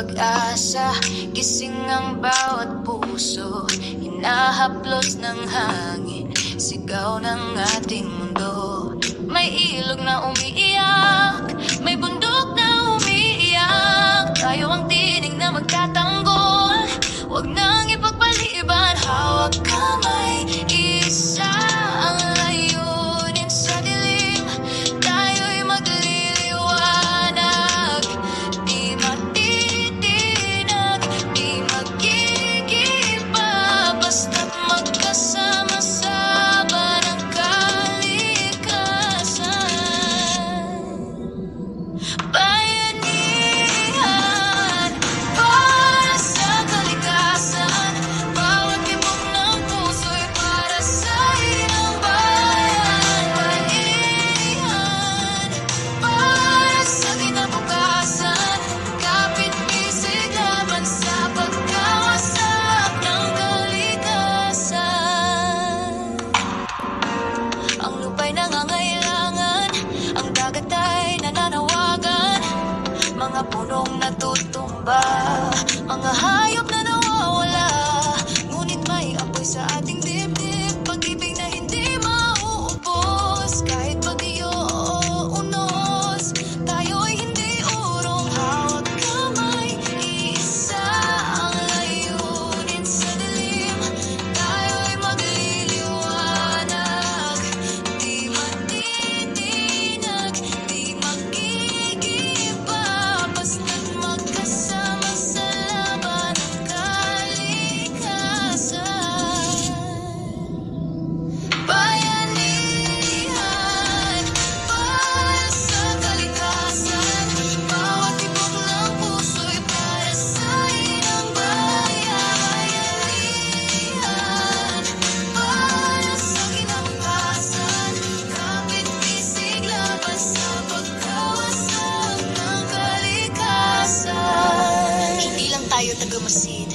pag-asa. Gising ang bawat puso, hinahaplos ng hangin, sigaw ng ating mundo. May ilog na umiiyak, may bundok na umiiyak. Tayo ang tinig na magtatanggol, huwag nang ipagpaliban. Hawak kamay, isa ang layunin sa dilim. Tayo'y magliliwanag, di matitinag, di magigiba, basta't magkasama sa banang kalikasan. Bayanihan para sa kalikasan, bawat tibok ng puso'y para sa ilang bayan. Bayanihan para sa kinabukasan, kapit-bisig laban sa pagkawasak ng kalikasan. Ang lupa'y nangangailangan, ang dagat ay nananawagan, mga punong natutumba, mga hayop na nawawala. Ngunit may apoy sa ating dibdib, pag-ibig na hindi mauubos. Kahit bagyo o unos, tayo'y hindi urong. Hawak kamay, isa ang layunin sa dilim. Tayo'y magliliwanag, di matitinag, di magigiba, basta't magkasama sa laban ng kalikasan. Bayanihan para sa kalikasan, bawat tibok ng puso'y para sa ilang bayan. Bayanihan para sa kinabukasan, kapit-bisig laban sa pagkawasak ng kalikasan. Hindi lang tayo tagamasid,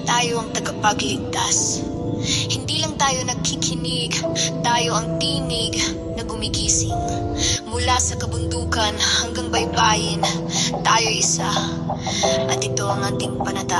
tayo ang tagapagligtas. Hindi lang tayo nagkikinig, tayo ang tinig na gumigising. Mula sa kabundukan hanggang baybayin, tayo isa, at ito ang ating panata.